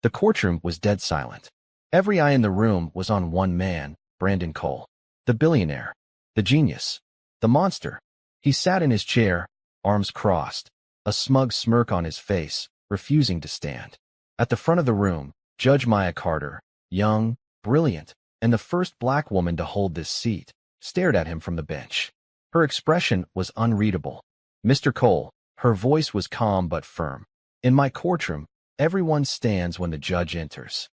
The courtroom was dead silent. Every eye in the room was on one man, Brandon Cole. The billionaire. The genius. The monster. He sat in his chair, arms crossed, a smug smirk on his face, refusing to stand. At the front of the room, Judge Maya Carter, young, brilliant, and the first black woman to hold this seat, stared at him from the bench. Her expression was unreadable. Mr. Cole, her voice was calm but firm. In my courtroom, everyone stands when the judge enters.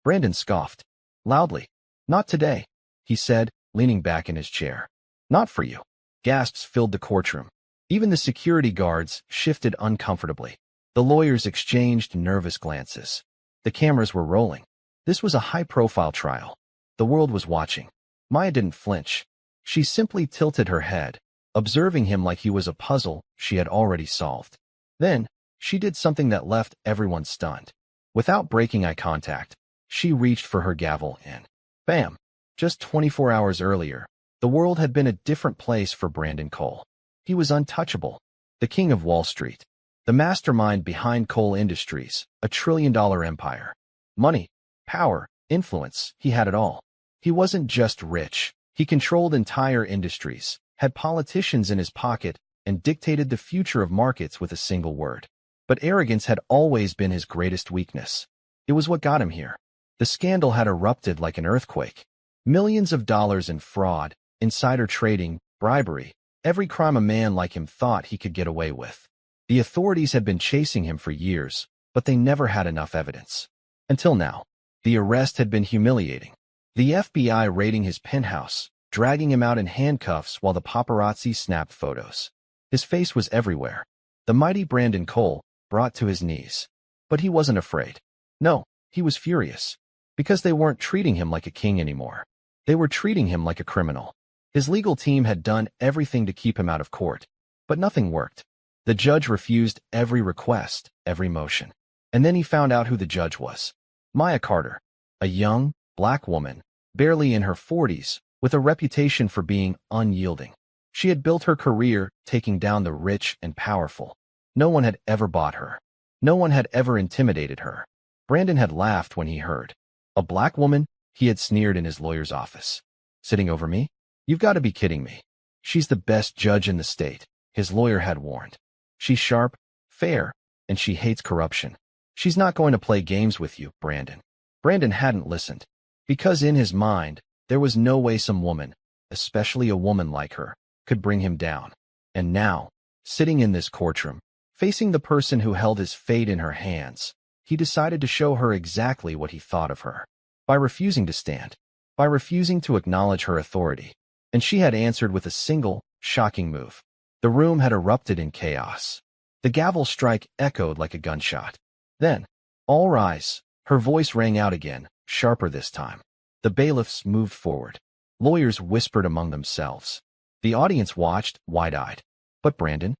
Brandon scoffed. Loudly. Not today, he said, leaning back in his chair. Not for you. Gasps filled the courtroom. Even the security guards shifted uncomfortably. The lawyers exchanged nervous glances. The cameras were rolling. This was a high-profile trial. The world was watching. Maya didn't flinch. She simply tilted her head, observing him like he was a puzzle she had already solved. Then, she did something that left everyone stunned. Without breaking eye contact, she reached for her gavel and bam! Just 24 hours earlier, the world had been a different place for Brandon Cole. He was untouchable, the king of Wall Street, the mastermind behind Cole Industries, a trillion-dollar empire. Money, power, influence, he had it all. He wasn't just rich. He controlled entire industries, had politicians in his pocket, and dictated the future of markets with a single word. But arrogance had always been his greatest weakness. It was what got him here. The scandal had erupted like an earthquake. Millions of dollars in fraud, insider trading, bribery, every crime a man like him thought he could get away with. The authorities had been chasing him for years, but they never had enough evidence. Until now. The arrest had been humiliating. The FBI raiding his penthouse, dragging him out in handcuffs while the paparazzi snapped photos. His face was everywhere. The mighty Brandon Cole, brought to his knees. But he wasn't afraid. No, he was furious. Because they weren't treating him like a king anymore. They were treating him like a criminal. His legal team had done everything to keep him out of court. But nothing worked. The judge refused every request, every motion. And then he found out who the judge was. Maya Carter, a young, black woman, barely in her 40s, with a reputation for being unyielding. She had built her career taking down the rich and powerful. No one had ever bought her. No one had ever intimidated her. Brandon had laughed when he heard. A black woman, he had sneered in his lawyer's office. Sitting over me? You've got to be kidding me. She's the best judge in the state, his lawyer had warned. She's sharp, fair, and she hates corruption. She's not going to play games with you, Brandon. Brandon hadn't listened. Because in his mind, there was no way some woman, especially a woman like her, could bring him down. And now, sitting in this courtroom, facing the person who held his fate in her hands, he decided to show her exactly what he thought of her. By refusing to stand. By refusing to acknowledge her authority. And she had answered with a single, shocking move. The room had erupted in chaos. The gavel strike echoed like a gunshot. Then, all rise. Her voice rang out again, sharper this time. The bailiffs moved forward. Lawyers whispered among themselves. The audience watched, wide-eyed. But Brandon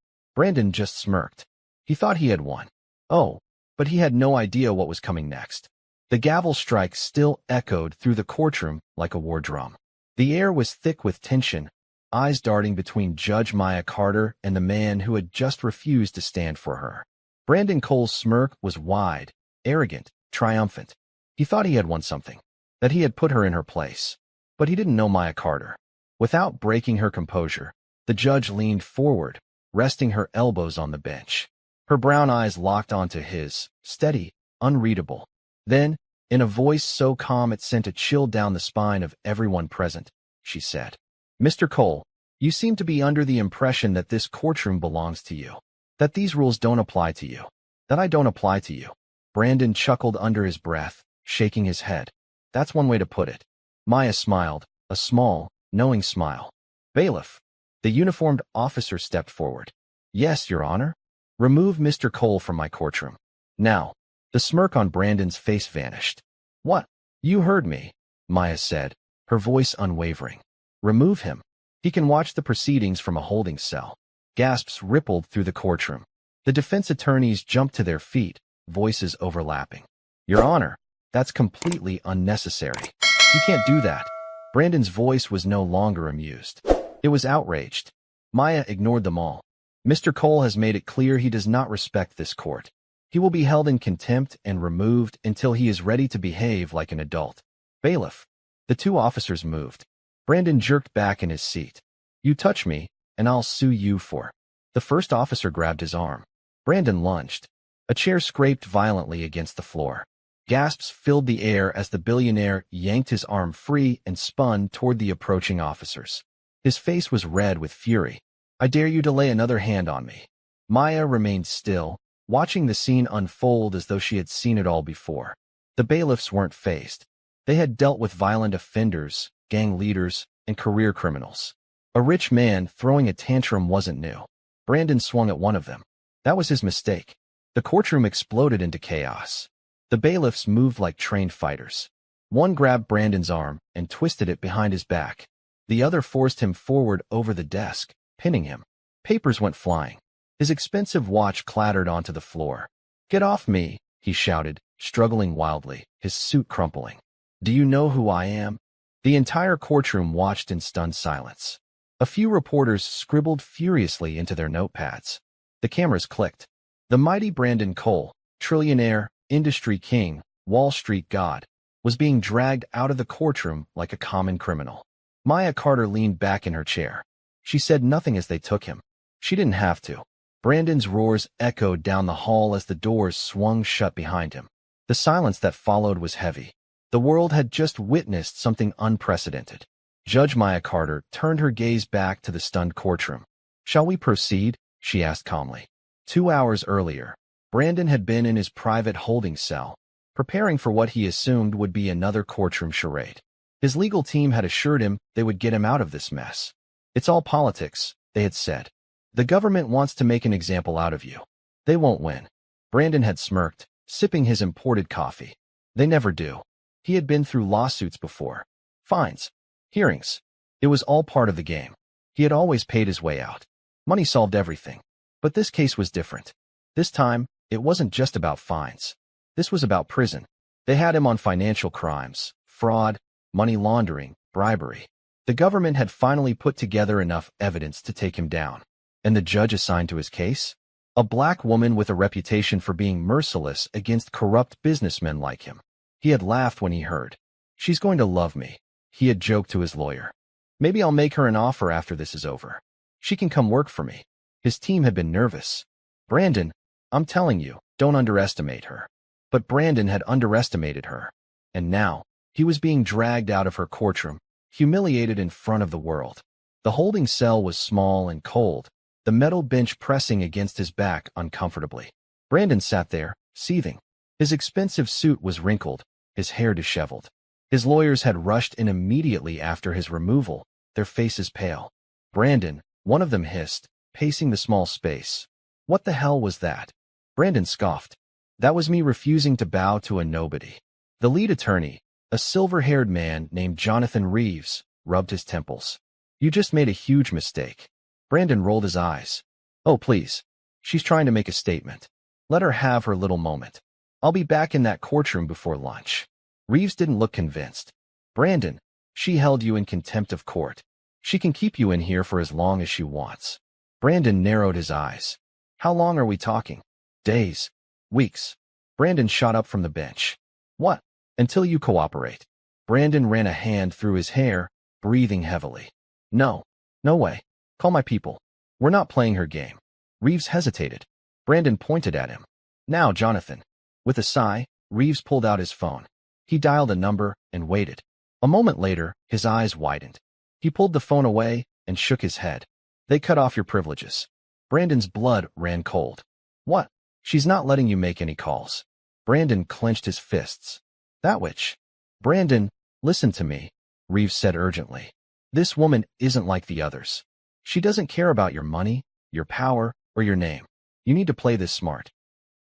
just smirked. He thought he had won. Oh, but he had no idea what was coming next. The gavel strike still echoed through the courtroom like a war drum. The air was thick with tension, eyes darting between Judge Maya Carter and the man who had just refused to stand for her. Brandon Cole's smirk was wide, arrogant, triumphant. He thought he had won something, that he had put her in her place. But he didn't know Maya Carter. Without breaking her composure, the judge leaned forward, resting her elbows on the bench. Her brown eyes locked onto his, steady, unreadable. Then, in a voice so calm it sent a chill down the spine of everyone present, she said, "Mr. Cole, you seem to be under the impression that this courtroom belongs to you. That these rules don't apply to you. That I don't apply to you." Brandon chuckled under his breath, shaking his head. That's one way to put it. Maya smiled, a small, knowing smile. Bailiff. The uniformed officer stepped forward. "Yes, Your Honor. Remove Mr. Cole from my courtroom. Now." The smirk on Brandon's face vanished. "What? You heard me," Maya said, her voice unwavering. "Remove him. He can watch the proceedings from a holding cell." Gasps rippled through the courtroom. The defense attorneys jumped to their feet, voices overlapping. "Your Honor, that's completely unnecessary. You can't do that." Brandon's voice was no longer amused. It was outraged. Maya ignored them all. "Mr. Cole has made it clear he does not respect this court. He will be held in contempt and removed until he is ready to behave like an adult. Bailiff. The two officers moved. Brandon jerked back in his seat. You touch me, and I'll sue you for. The first officer grabbed his arm. Brandon lunged. A chair scraped violently against the floor. Gasps filled the air as the billionaire yanked his arm free and spun toward the approaching officers. His face was red with fury. I dare you to lay another hand on me. Maya remained still, watching the scene unfold as though she had seen it all before. The bailiffs weren't fazed. They had dealt with violent offenders, gang leaders, and career criminals. A rich man throwing a tantrum wasn't new. Brandon swung at one of them. That was his mistake. The courtroom exploded into chaos. The bailiffs moved like trained fighters. One grabbed Brandon's arm and twisted it behind his back. The other forced him forward over the desk, pinning him. Papers went flying. His expensive watch clattered onto the floor. Get off me, he shouted, struggling wildly, his suit crumpling. Do you know who I am? The entire courtroom watched in stunned silence. A few reporters scribbled furiously into their notepads. The cameras clicked. The mighty Brandon Cole, trillionaire, industry king, Wall Street god, was being dragged out of the courtroom like a common criminal. Maya Carter leaned back in her chair. She said nothing as they took him. She didn't have to. Brandon's roars echoed down the hall as the doors swung shut behind him. The silence that followed was heavy. The world had just witnessed something unprecedented. Judge Maya Carter turned her gaze back to the stunned courtroom. Shall we proceed? She asked calmly. 2 hours earlier, Brandon had been in his private holding cell, preparing for what he assumed would be another courtroom charade. His legal team had assured him they would get him out of this mess. It's all politics, they had said. The government wants to make an example out of you. They won't win. Brandon had smirked, sipping his imported coffee. They never do. He had been through lawsuits before. Fines. Hearings. It was all part of the game. He had always paid his way out. Money solved everything. But this case was different. This time, it wasn't just about fines. This was about prison. They had him on financial crimes, fraud, money laundering, bribery. The government had finally put together enough evidence to take him down. And the judge assigned to his case? A black woman with a reputation for being merciless against corrupt businessmen like him. He had laughed when he heard. She's going to love me, he had joked to his lawyer. Maybe I'll make her an offer after this is over. She can come work for me. His team had been nervous. Brandon, I'm telling you, don't underestimate her. But Brandon had underestimated her. And now, he was being dragged out of her courtroom, humiliated in front of the world. The holding cell was small and cold, the metal bench pressing against his back uncomfortably. Brandon sat there, seething. His expensive suit was wrinkled, his hair disheveled. His lawyers had rushed in immediately after his removal, their faces pale. Brandon, one of them hissed, pacing the small space. What the hell was that? Brandon scoffed. That was me refusing to bow to a nobody. The lead attorney, a silver-haired man named Jonathan Reeves, rubbed his temples. You just made a huge mistake. Brandon rolled his eyes. Oh, please. She's trying to make a statement. Let her have her little moment. I'll be back in that courtroom before lunch. Reeves didn't look convinced. Brandon, she held you in contempt of court. She can keep you in here for as long as she wants. Brandon narrowed his eyes. How long are we talking? Days. Weeks. Brandon shot up from the bench. What? Until you cooperate. Brandon ran a hand through his hair, breathing heavily. No. No way. Call my people. We're not playing her game. Reeves hesitated. Brandon pointed at him. Now, Jonathan. With a sigh, Reeves pulled out his phone. He dialed a number and waited. A moment later, his eyes widened. He pulled the phone away and shook his head. They cut off your privileges. Brandon's blood ran cold. What? She's not letting you make any calls. Brandon clenched his fists. That witch. Brandon, listen to me, Reeves said urgently. This woman isn't like the others. She doesn't care about your money, your power, or your name. You need to play this smart.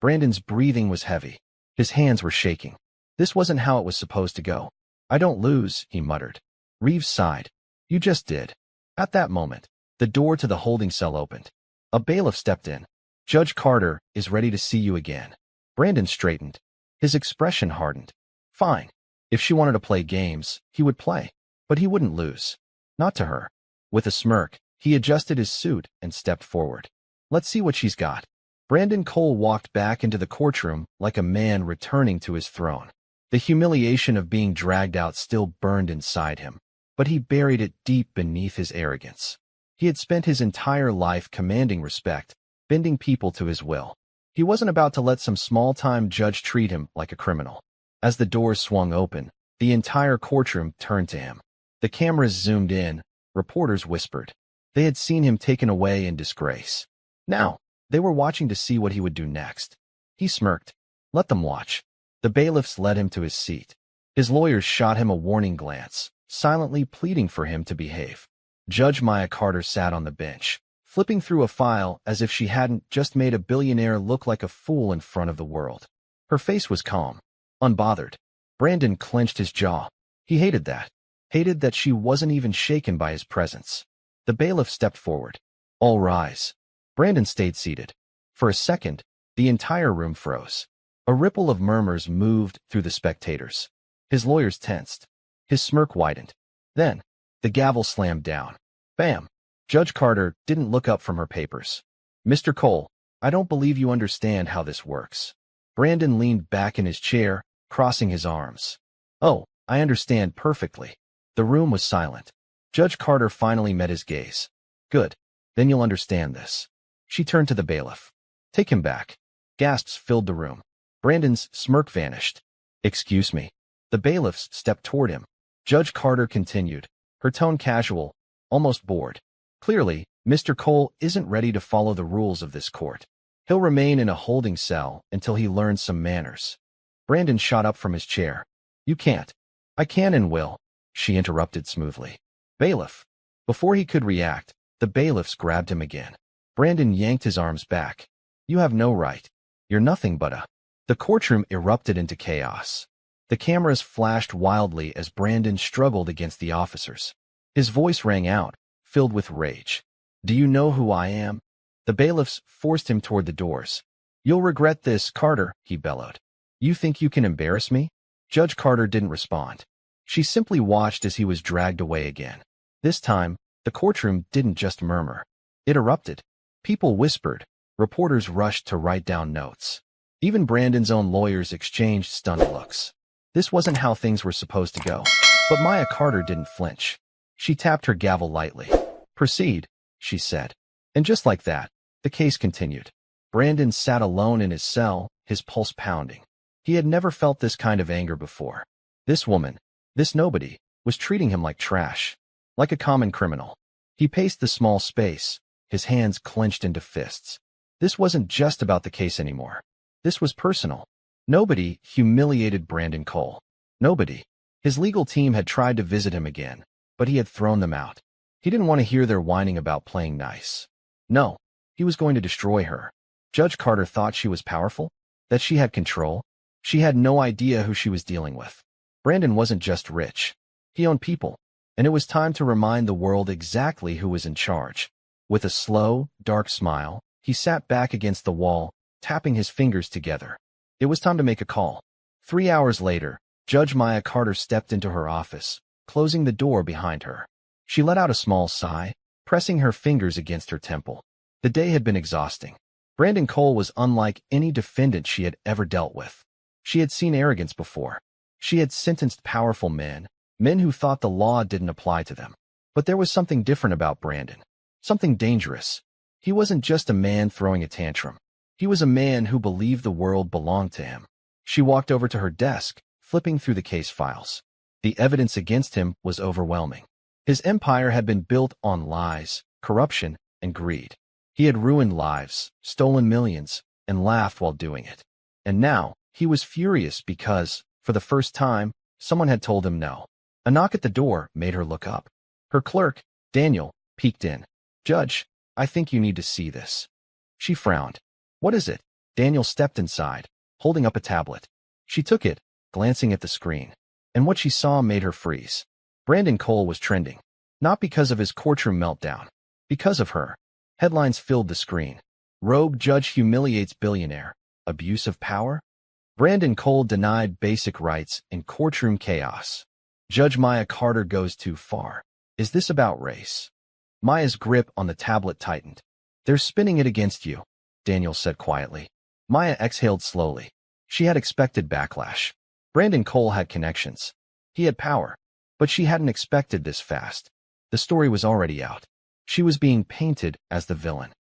Brandon's breathing was heavy. His hands were shaking. This wasn't how it was supposed to go. I don't lose, he muttered. Reeves sighed. You just did. At that moment, the door to the holding cell opened. A bailiff stepped in. Judge Carter is ready to see you again. Brandon straightened. His expression hardened. Fine. If she wanted to play games, he would play. But he wouldn't lose. Not to her. With a smirk, he adjusted his suit and stepped forward. Let's see what she's got. Brandon Cole walked back into the courtroom like a man returning to his throne. The humiliation of being dragged out still burned inside him, but he buried it deep beneath his arrogance. He had spent his entire life commanding respect, bending people to his will. He wasn't about to let some small-time judge treat him like a criminal. As the doors swung open, the entire courtroom turned to him. The cameras zoomed in, reporters whispered. They had seen him taken away in disgrace. Now, they were watching to see what he would do next. He smirked. Let them watch. The bailiffs led him to his seat. His lawyers shot him a warning glance, silently pleading for him to behave. Judge Maya Carter sat on the bench, flipping through a file as if she hadn't just made a billionaire look like a fool in front of the world. Her face was calm, unbothered. Brandon clenched his jaw. He hated that. Hated that she wasn't even shaken by his presence. The bailiff stepped forward. All rise. Brandon stayed seated. For a second, the entire room froze. A ripple of murmurs moved through the spectators. His lawyers tensed. His smirk widened. Then, the gavel slammed down. Bam! Judge Carter didn't look up from her papers. Mr. Cole, I don't believe you understand how this works. Brandon leaned back in his chair, crossing his arms. Oh, I understand perfectly. The room was silent. Judge Carter finally met his gaze. Good. Then you'll understand this. She turned to the bailiff. Take him back. Gasps filled the room. Brandon's smirk vanished. Excuse me. The bailiffs stepped toward him. Judge Carter continued, her tone casual, almost bored. Clearly, Mr. Cole isn't ready to follow the rules of this court. He'll remain in a holding cell until he learns some manners. Brandon shot up from his chair. You can't. I can and will, she interrupted smoothly. Bailiff. Before he could react, the bailiffs grabbed him again. Brandon yanked his arms back. You have no right. You're nothing but a... The courtroom erupted into chaos. The cameras flashed wildly as Brandon struggled against the officers. His voice rang out, filled with rage. Do you know who I am? The bailiffs forced him toward the doors. You'll regret this, Carter, he bellowed. You think you can embarrass me? Judge Carter didn't respond. She simply watched as he was dragged away again. This time, the courtroom didn't just murmur. It erupted. People whispered. Reporters rushed to write down notes. Even Brandon's own lawyers exchanged stunned looks. This wasn't how things were supposed to go. But Maya Carter didn't flinch. She tapped her gavel lightly. Proceed, she said. And just like that, the case continued. Brandon sat alone in his cell, his pulse pounding. He had never felt this kind of anger before. This woman, this nobody, was treating him like trash. Like a common criminal. He paced the small space, his hands clenched into fists. This wasn't just about the case anymore. This was personal. Nobody humiliated Brandon Cole. Nobody. His legal team had tried to visit him again, but he had thrown them out. He didn't want to hear their whining about playing nice. No, he was going to destroy her. Judge Carter thought she was powerful, that she had control. She had no idea who she was dealing with. Brandon wasn't just rich. He owned people, and it was time to remind the world exactly who was in charge. With a slow, dark smile, he sat back against the wall, tapping his fingers together. It was time to make a call. 3 hours later, Judge Maya Carter stepped into her office, closing the door behind her. She let out a small sigh, pressing her fingers against her temple. The day had been exhausting. Brandon Cole was unlike any defendant she had ever dealt with. She had seen arrogance before. She had sentenced powerful men who thought the law didn't apply to them. But there was something different about Brandon. Something dangerous. He wasn't just a man throwing a tantrum. He was a man who believed the world belonged to him. She walked over to her desk, flipping through the case files. The evidence against him was overwhelming. His empire had been built on lies, corruption, and greed. He had ruined lives, stolen millions, and laughed while doing it. And now, he was furious because, for the first time, someone had told him no. A knock at the door made her look up. Her clerk, Daniel, peeked in. Judge, I think you need to see this. She frowned. What is it? Daniel stepped inside, holding up a tablet. She took it, glancing at the screen. And what she saw made her freeze. Brandon Cole was trending. Not because of his courtroom meltdown. Because of her. Headlines filled the screen. Rogue judge humiliates billionaire. Abuse of power? Brandon Cole denied basic rights in courtroom chaos. Judge Maya Carter goes too far. Is this about race? Maya's grip on the tablet tightened. They're spinning it against you. Daniel said quietly. Maya exhaled slowly. She had expected backlash. Brandon Cole had connections. He had power. But she hadn't expected this fast. The story was already out. She was being painted as the villain.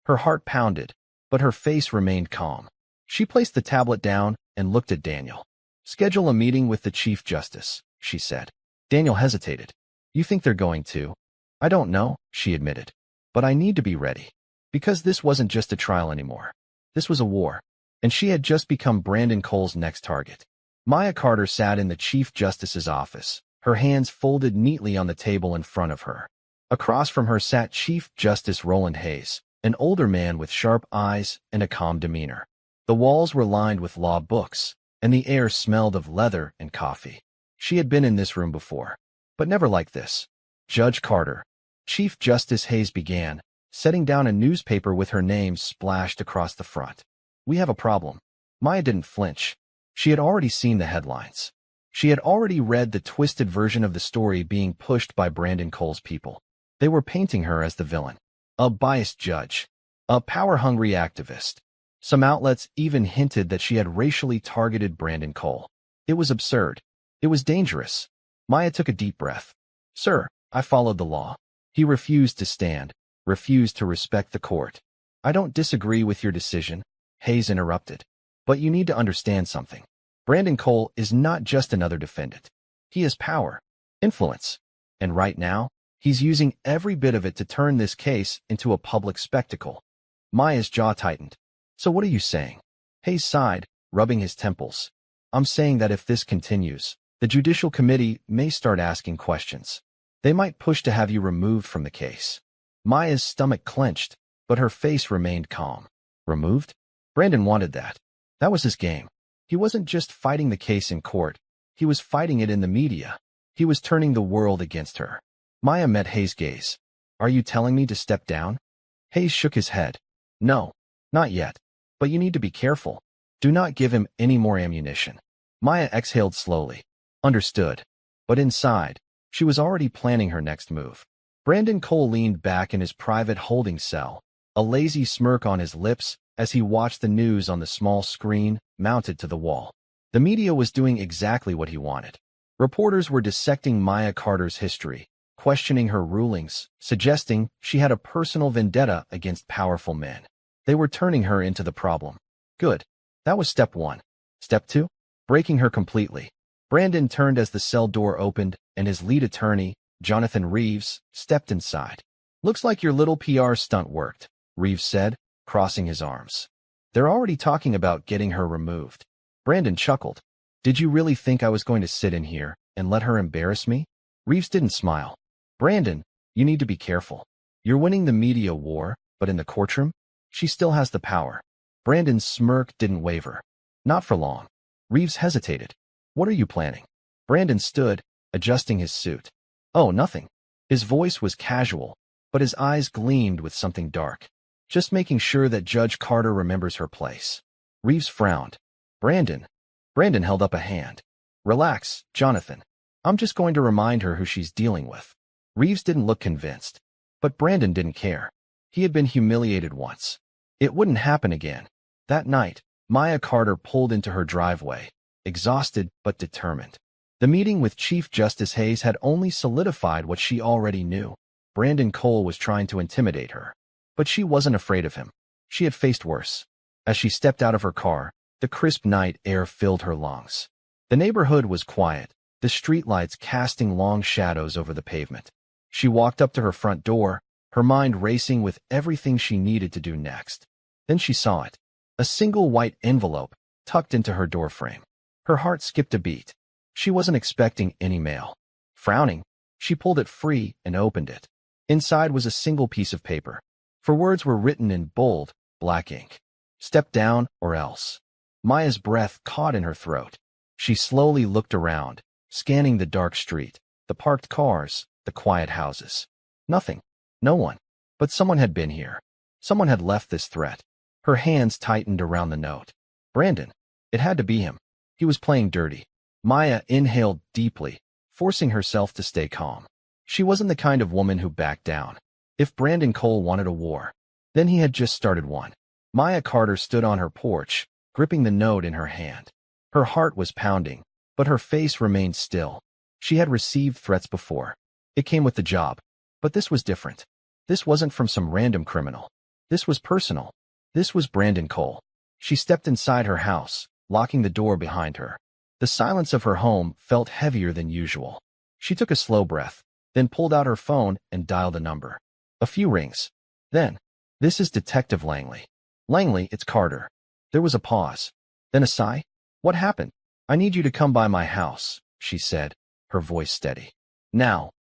Her heart pounded, but her face remained calm. She placed the tablet down and looked at Daniel. Schedule a meeting with the Chief Justice, she said. Daniel hesitated. You think they're going to? I don't know, she admitted. But I need to be ready. Because this wasn't just a trial anymore. This was a war. And she had just become Brandon Cole's next target. Maya Carter sat in the Chief Justice's office, her hands folded neatly on the table in front of her. Across from her sat Chief Justice Roland Hayes, an older man with sharp eyes and a calm demeanor. The walls were lined with law books, and the air smelled of leather and coffee. She had been in this room before, but never like this. Judge Carter. Chief Justice Hayes began, setting down a newspaper with her name splashed across the front. We have a problem. Maya didn't flinch. She had already seen the headlines. She had already read the twisted version of the story being pushed by Brandon Cole's people. They were painting her as the villain, a biased judge, a power-hungry activist. Some outlets even hinted that she had racially targeted Brandon Cole. It was absurd. It was dangerous. Maya took a deep breath. Sir, I followed the law. He refused to stand, refused to respect the court. I don't disagree with your decision, Hayes interrupted. But you need to understand something. Brandon Cole is not just another defendant. He has power, influence, and right now, he's using every bit of it to turn this case into a public spectacle. Maya's jaw tightened. So what are you saying? Hayes sighed, rubbing his temples. I'm saying that if this continues, the Judicial Committee may start asking questions. They might push to have you removed from the case. Maya's stomach clenched, but her face remained calm. Removed? Brandon wanted that. That was his game. He wasn't just fighting the case in court. He was fighting it in the media. He was turning the world against her. Maya met Hayes' gaze. Are you telling me to step down? Hayes shook his head. No, not yet. But you need to be careful. Do not give him any more ammunition. Maya exhaled slowly. Understood. But inside, she was already planning her next move. Brandon Cole leaned back in his private holding cell, a lazy smirk on his lips as he watched the news on the small screen mounted to the wall. The media was doing exactly what he wanted. Reporters were dissecting Maya Carter's history, questioning her rulings, suggesting she had a personal vendetta against powerful men. They were turning her into the problem. Good. That was step one. Step two? Breaking her completely. Brandon turned as the cell door opened, and his lead attorney, Jonathan Reeves, stepped inside. Looks like your little PR stunt worked, Reeves said, crossing his arms. They're already talking about getting her removed. Brandon chuckled. Did you really think I was going to sit in here and let her embarrass me? Reeves didn't smile. Brandon, you need to be careful. You're winning the media war, but in the courtroom, she still has the power. Brandon's smirk didn't waver. Not for long. Reeves hesitated. What are you planning? Brandon stood, adjusting his suit. Oh, nothing. His voice was casual, but his eyes gleamed with something dark. Just making sure that Judge Carter remembers her place. Reeves frowned. Brandon. Brandon held up a hand. Relax, Jonathan. I'm just going to remind her who she's dealing with. Reeves didn't look convinced. But Brandon didn't care. He had been humiliated once. It wouldn't happen again. That night, Maya Carter pulled into her driveway, exhausted but determined. The meeting with Chief Justice Hayes had only solidified what she already knew. Brandon Cole was trying to intimidate her. But she wasn't afraid of him. She had faced worse. As she stepped out of her car, the crisp night air filled her lungs. The neighborhood was quiet, the streetlights casting long shadows over the pavement. She walked up to her front door, her mind racing with everything she needed to do next. Then she saw it. A single white envelope, tucked into her doorframe. Her heart skipped a beat. She wasn't expecting any mail. Frowning, she pulled it free and opened it. Inside was a single piece of paper. For words were written in bold, black ink. Step down or else. Maya's breath caught in her throat. She slowly looked around, scanning the dark street, the parked cars, the quiet houses. Nothing. No one. But someone had been here. Someone had left this threat. Her hands tightened around the note. Brandon. It had to be him. He was playing dirty. Maya inhaled deeply, forcing herself to stay calm. She wasn't the kind of woman who backed down. If Brandon Cole wanted a war, then he had just started one. Maya Carter stood on her porch, gripping the note in her hand. Her heart was pounding, but her face remained still. She had received threats before. It came with the job. But this was different. This wasn't from some random criminal. This was personal. This was Brandon Cole. She stepped inside her house, locking the door behind her. The silence of her home felt heavier than usual. She took a slow breath, then pulled out her phone and dialed a number. A few rings. Then, "This is Detective Langley." "Langley, it's Carter." There was a pause. Then a sigh. "What happened?" "I need you to come by my house," she said, her voice steady. "Now."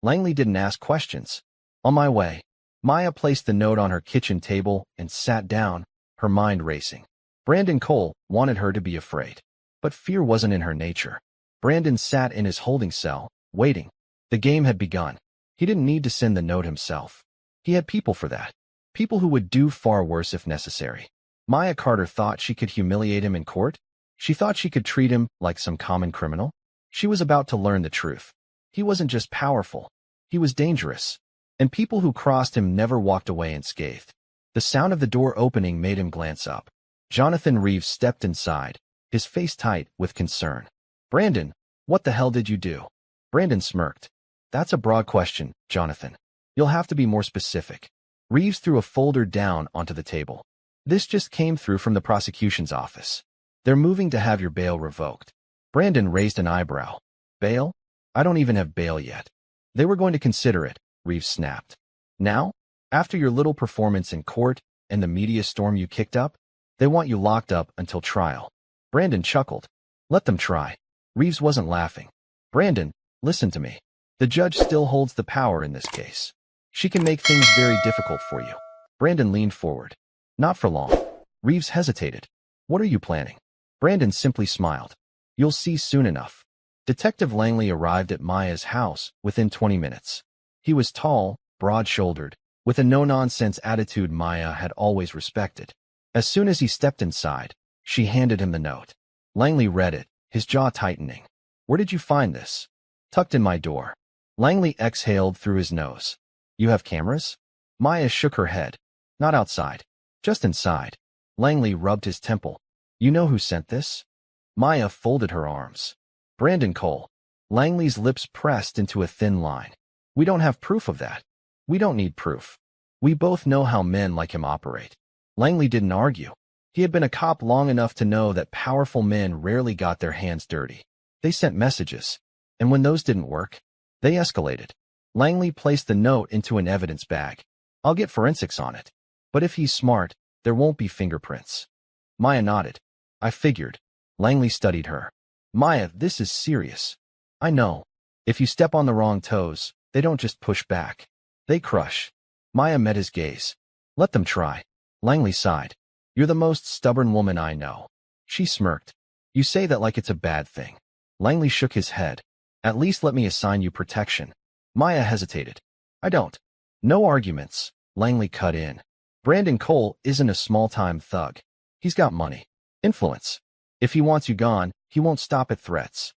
Langley didn't ask questions. "On my way." Maya placed the note on her kitchen table and sat down, her mind racing. Brandon Cole wanted her to be afraid. But fear wasn't in her nature. Brandon sat in his holding cell, waiting. The game had begun. He didn't need to send the note himself. He had people for that. People who would do far worse if necessary. Maya Carter thought she could humiliate him in court. She thought she could treat him like some common criminal. She was about to learn the truth. He wasn't just powerful. He was dangerous. And people who crossed him never walked away unscathed. The sound of the door opening made him glance up. Jonathan Reeves stepped inside, his face tight with concern. "Brandon, what the hell did you do?" Brandon smirked. "That's a broad question, Jonathan. You'll have to be more specific." Reeves threw a folder down onto the table. "This just came through from the prosecution's office. They're moving to have your bail revoked." Brandon raised an eyebrow. "Bail? I don't even have bail yet." "They were going to consider it," Reeves snapped. "Now? After your little performance in court and the media storm you kicked up? They want you locked up until trial." Brandon chuckled. "Let them try." Reeves wasn't laughing. "Brandon, listen to me. The judge still holds the power in this case. She can make things very difficult for you." Brandon leaned forward. "Not for long." Reeves hesitated. "What are you planning?" Brandon simply smiled. "You'll see soon enough." Detective Langley arrived at Maya's house within 20 minutes. He was tall, broad-shouldered, with a no-nonsense attitude Maya had always respected. As soon as he stepped inside, she handed him the note. Langley read it, his jaw tightening. "Where did you find this?" "Tucked in my door." Langley exhaled through his nose. "You have cameras?" Maya shook her head. "Not outside. Just inside." Langley rubbed his temple. "You know who sent this?" Maya folded her arms. "Brandon Cole." Langley's lips pressed into a thin line. "We don't have proof of that." "We don't need proof. We both know how men like him operate." Langley didn't argue. He had been a cop long enough to know that powerful men rarely got their hands dirty. They sent messages. And when those didn't work, they escalated. Langley placed the note into an evidence bag. "I'll get forensics on it. But if he's smart, there won't be fingerprints." Maya nodded. "I figured." Langley studied her. "Maya, this is serious." "I know. If you step on the wrong toes, they don't just push back. They crush." Maya met his gaze. "Let them try." Langley sighed. "You're the most stubborn woman I know." She smirked. "You say that like it's a bad thing." Langley shook his head. "At least let me assign you protection." Maya hesitated. "I don't." "No arguments," Langley cut in. "Brandon Cole isn't a small-time thug. He's got money. Influence. If he wants you gone, he won't stop at threats."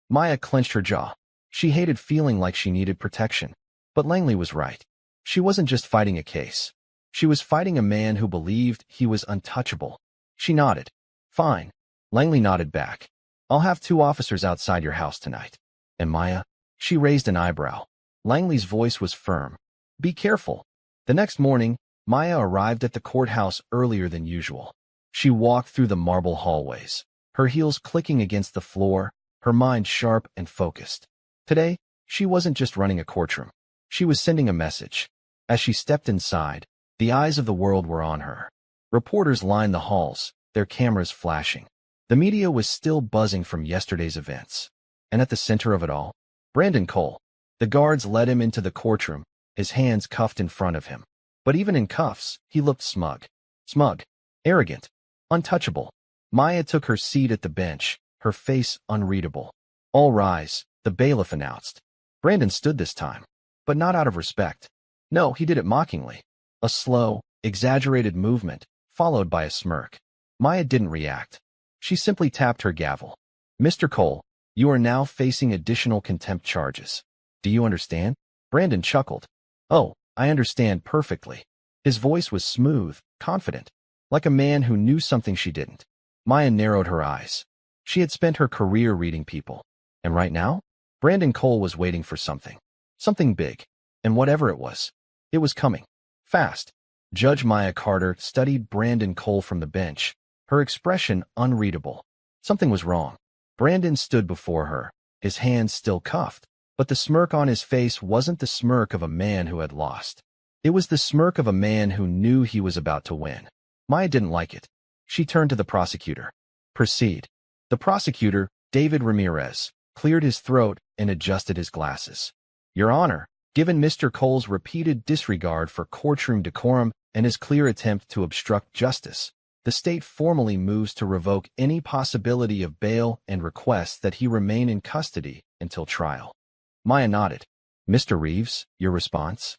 Maya clenched her jaw. She hated feeling like she needed protection. But Langley was right. She wasn't just fighting a case. She was fighting a man who believed he was untouchable. She nodded. "Fine." Langley nodded back. "I'll have 2 officers outside your house tonight." "And Maya?" She raised an eyebrow. Langley's voice was firm. "Be careful." The next morning, Maya arrived at the courthouse earlier than usual. She walked through the marble hallways, her heels clicking against the floor, her mind sharp and focused. Today, she wasn't just running a courtroom. She was sending a message. As she stepped inside, the eyes of the world were on her. Reporters lined the halls, their cameras flashing. The media was still buzzing from yesterday's events. And at the center of it all, Brandon Cole. The guards led him into the courtroom, his hands cuffed in front of him. But even in cuffs, he looked smug. Smug. Arrogant. Untouchable. Maya took her seat at the bench, her face unreadable. "All rise," the bailiff announced. Brandon stood this time. But not out of respect. No, he did it mockingly. A slow, exaggerated movement, followed by a smirk. Maya didn't react. She simply tapped her gavel. "Mr. Cole, you are now facing additional contempt charges. Do you understand?" Brandon chuckled. "Oh, I understand perfectly." His voice was smooth, confident. like a man who knew something she didn't. Maya narrowed her eyes. She had spent her career reading people. And right now, Brandon Cole was waiting for something. Something big. And whatever it was coming. Fast. Judge Maya Carter studied Brandon Cole from the bench, her expression unreadable. Something was wrong. Brandon stood before her, his hands still cuffed, but the smirk on his face wasn't the smirk of a man who had lost. It was the smirk of a man who knew he was about to win. Maya didn't like it. She turned to the prosecutor. Proceed. The prosecutor, David Ramirez, cleared his throat and adjusted his glasses. Your Honor, given Mr. Cole's repeated disregard for courtroom decorum and his clear attempt to obstruct justice, the state formally moves to revoke any possibility of bail and requests that he remain in custody until trial. Maya nodded. Mr. Reeves, your response?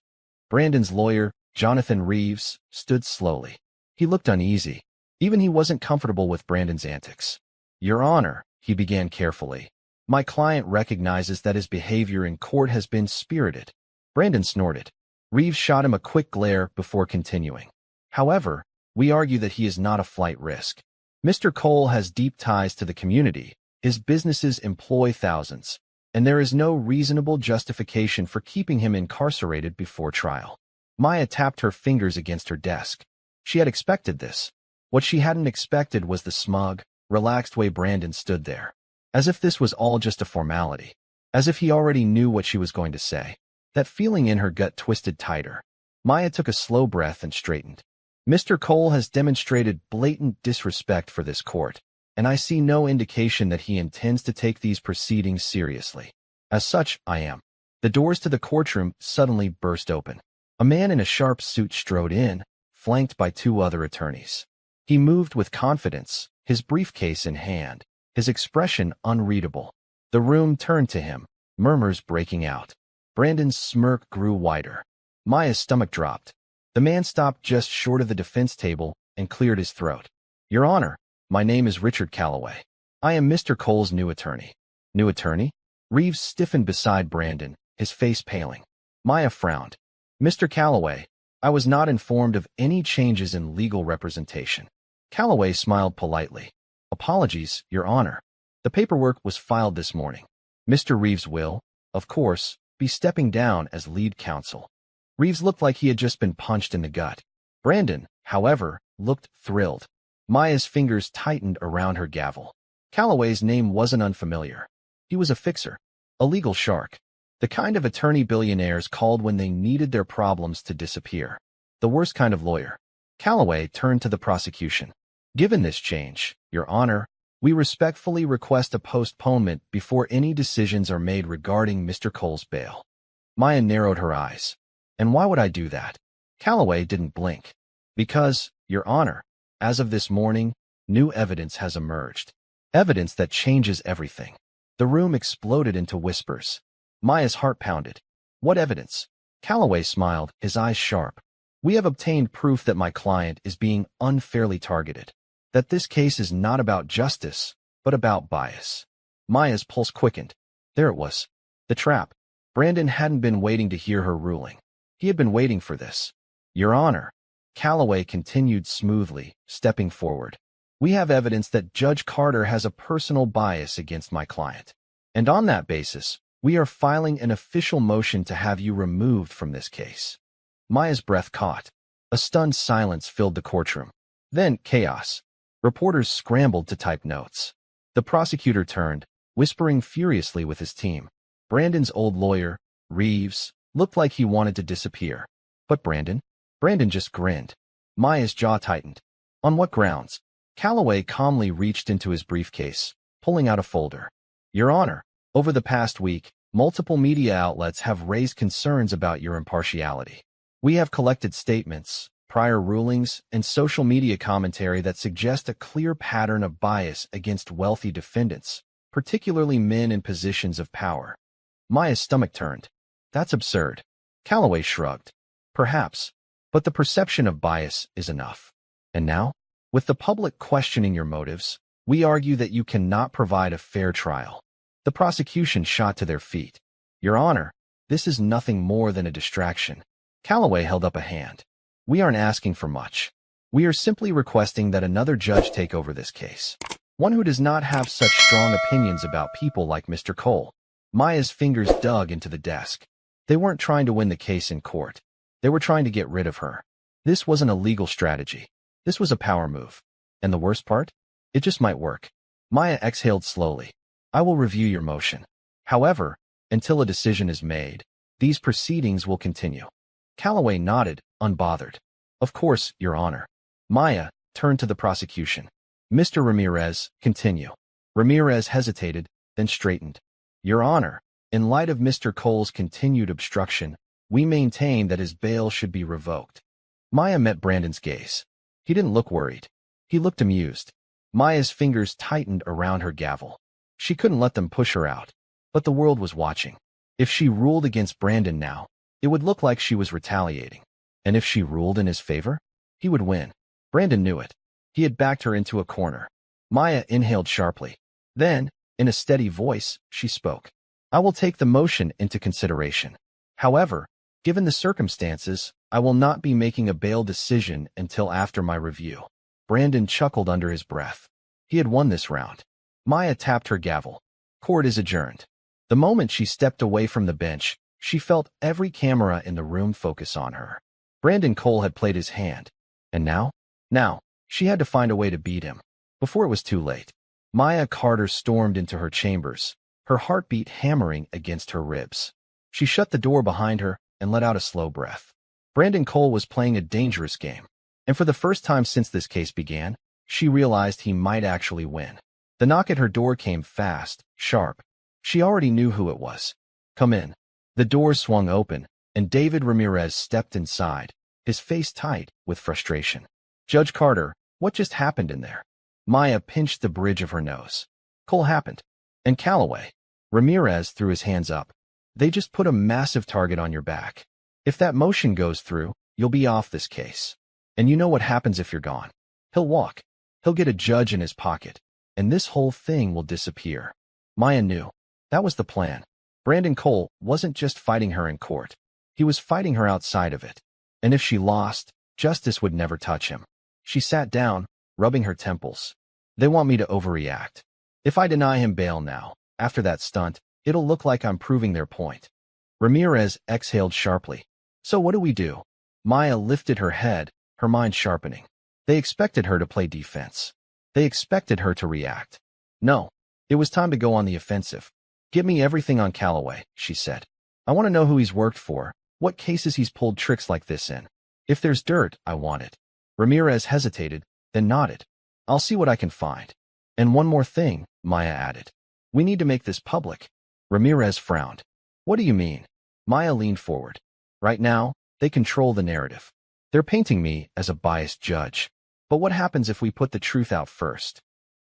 Brandon's lawyer, Jonathan Reeves, stood slowly. He looked uneasy. Even he wasn't comfortable with Brandon's antics. Your Honor, he began carefully, my client recognizes that his behavior in court has been spirited. Brandon snorted. Reeves shot him a quick glare before continuing. However, we argue that he is not a flight risk. Mr. Cole has deep ties to the community, his businesses employ thousands, and there is no reasonable justification for keeping him incarcerated before trial. Maya tapped her fingers against her desk. She had expected this. What she hadn't expected was the smug, relaxed way Brandon stood there. As if this was all just a formality. As if he already knew what she was going to say. That feeling in her gut twisted tighter. Maya took a slow breath and straightened. Mr. Cole has demonstrated blatant disrespect for this court, and I see no indication that he intends to take these proceedings seriously. As such, I am. The doors to the courtroom suddenly burst open. A man in a sharp suit strode in, flanked by two other attorneys. He moved with confidence, his briefcase in hand, his expression unreadable. The room turned to him, murmurs breaking out. Brandon's smirk grew wider. Maya's stomach dropped. The man stopped just short of the defense table and cleared his throat. Your Honor, my name is Richard Calloway. I am Mr. Cole's new attorney. New attorney? Reeves stiffened beside Brandon, his face paling. Maya frowned. Mr. Calloway, I was not informed of any changes in legal representation. Calloway smiled politely. Apologies, Your Honor. The paperwork was filed this morning. Mr. Reeves will, of course, be stepping down as lead counsel. Reeves looked like he had just been punched in the gut. Brandon, however, looked thrilled. Maya's fingers tightened around her gavel. Calloway's name wasn't unfamiliar. He was a fixer, a legal shark, the kind of attorney billionaires called when they needed their problems to disappear. The worst kind of lawyer. Calloway turned to the prosecution. Given this change, Your Honor, we respectfully request a postponement before any decisions are made regarding Mr. Cole's bail. Maya narrowed her eyes. And why would I do that? Calloway didn't blink. Because, Your Honor, as of this morning, new evidence has emerged. Evidence that changes everything. The room exploded into whispers. Maya's heart pounded. What evidence? Calloway smiled, his eyes sharp. We have obtained proof that my client is being unfairly targeted. That this case is not about justice, but about bias. Maya's pulse quickened. There it was. The trap. Brandon hadn't been waiting to hear her ruling. He had been waiting for this. Your Honor, Calloway continued smoothly, stepping forward. We have evidence that Judge Carter has a personal bias against my client. And on that basis, we are filing an official motion to have you removed from this case. Maya's breath caught. A stunned silence filled the courtroom. Then chaos. Reporters scrambled to type notes. The prosecutor turned, whispering furiously with his team. Brandon's old lawyer, Reeves, looked like he wanted to disappear. But Brandon? Brandon just grinned. Maya's jaw tightened. On what grounds? Calloway calmly reached into his briefcase, pulling out a folder. Your Honor, over the past week, multiple media outlets have raised concerns about your impartiality. We have collected statements, prior rulings, and social media commentary that suggest a clear pattern of bias against wealthy defendants, particularly men in positions of power. Maya's stomach turned. That's absurd. Calloway shrugged. Perhaps, but the perception of bias is enough. And now, with the public questioning your motives, we argue that you cannot provide a fair trial. The prosecution shot to their feet. Your Honor, this is nothing more than a distraction. Calloway held up a hand. We aren't asking for much. We are simply requesting that another judge take over this case. One who does not have such strong opinions about people like Mr. Cole. Maya's fingers dug into the desk. They weren't trying to win the case in court. They were trying to get rid of her. This wasn't a legal strategy. This was a power move. And the worst part? It just might work. Maya exhaled slowly. I will review your motion. However, until a decision is made, these proceedings will continue. Calloway nodded, unbothered. Of course, Your Honor. Maya turned to the prosecution. Mr. Ramirez, continue. Ramirez hesitated, then straightened. Your Honor, in light of Mr. Cole's continued obstruction, we maintain that his bail should be revoked. Maya met Brandon's gaze. He didn't look worried. He looked amused. Maya's fingers tightened around her gavel. She couldn't let them push her out. But the world was watching. If she ruled against Brandon now, it would look like she was retaliating. And if she ruled in his favor, he would win. Brandon knew it. He had backed her into a corner. Maya inhaled sharply. Then, in a steady voice, she spoke. I will take the motion into consideration. However, given the circumstances, I will not be making a bail decision until after my review. Brandon chuckled under his breath. He had won this round. Maya tapped her gavel. Court is adjourned. The moment she stepped away from the bench, she felt every camera in the room focus on her. Brandon Cole had played his hand. And now? Now, she had to find a way to beat him. Before it was too late. Maya Carter stormed into her chambers, her heartbeat hammering against her ribs. She shut the door behind her and let out a slow breath. Brandon Cole was playing a dangerous game. And for the first time since this case began, she realized he might actually win. The knock at her door came fast, sharp. She already knew who it was. Come in. The door swung open, and David Ramirez stepped inside, his face tight with frustration. Judge Carter, what just happened in there? Maya pinched the bridge of her nose. Cole happened. And Calloway. Ramirez threw his hands up. They just put a massive target on your back. If that motion goes through, you'll be off this case. And you know what happens if you're gone. He'll walk. He'll get a judge in his pocket. And this whole thing will disappear. Maya knew. That was the plan. Brandon Cole wasn't just fighting her in court. He was fighting her outside of it. And if she lost, justice would never touch him. She sat down, rubbing her temples. They want me to overreact. If I deny him bail now, after that stunt, it'll look like I'm proving their point. Ramirez exhaled sharply. So what do we do? Maya lifted her head, her mind sharpening. They expected her to play defense. They expected her to react. No, it was time to go on the offensive. Give me everything on Calloway, she said. I want to know who he's worked for, what cases he's pulled tricks like this in. If there's dirt, I want it. Ramirez hesitated, then nodded. I'll see what I can find. And one more thing, Maya added. We need to make this public. Ramirez frowned. What do you mean? Maya leaned forward. Right now, they control the narrative. They're painting me as a biased judge. But what happens if we put the truth out first?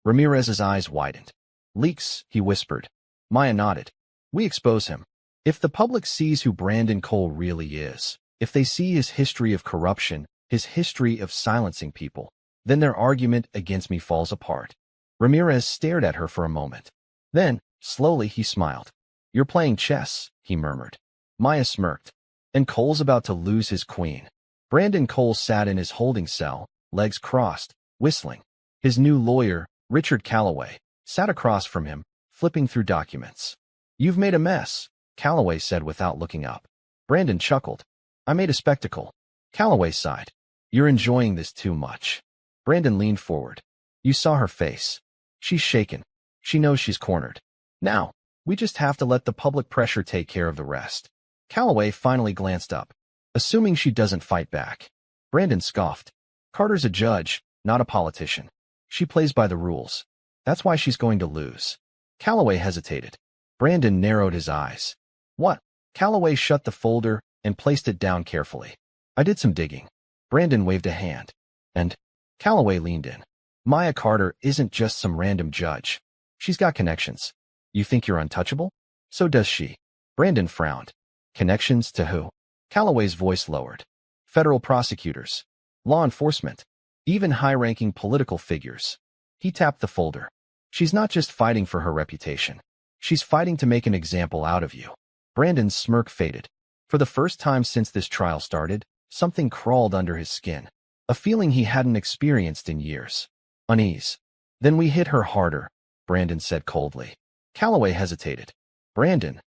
Ramirez's eyes widened. Leaks, he whispered. Maya nodded. We expose him. If the public sees who Brandon Cole really is, if they see his history of corruption, his history of silencing people, then their argument against me falls apart. Ramirez stared at her for a moment. Then, slowly, he smiled. You're playing chess, he murmured. Maya smirked. And Cole's about to lose his queen. Brandon Cole sat in his holding cell, legs crossed, whistling. His new lawyer, Richard Calloway, sat across from him, flipping through documents. You've made a mess, Calloway said without looking up. Brandon chuckled. I made a spectacle. Calloway sighed. You're enjoying this too much. Brandon leaned forward. You saw her face. She's shaken. She knows she's cornered. Now, we just have to let the public pressure take care of the rest. Calloway finally glanced up. Assuming she doesn't fight back. Brandon scoffed. Carter's a judge, not a politician. She plays by the rules. That's why she's going to lose. Calloway hesitated. Brandon narrowed his eyes. What? Calloway shut the folder and placed it down carefully. I did some digging. Brandon waved a hand. And Calloway leaned in. Maya Carter isn't just some random judge. She's got connections. You think you're untouchable? So does she. Brandon frowned. Connections to who? Calloway's voice lowered. Federal prosecutors. Law enforcement. Even high-ranking political figures. He tapped the folder. She's not just fighting for her reputation. She's fighting to make an example out of you. Brandon's smirk faded. For the first time since this trial started, something crawled under his skin. a feeling he hadn't experienced in years. Unease. Then we hit her harder, Brandon said coldly. Calloway hesitated. Brandon.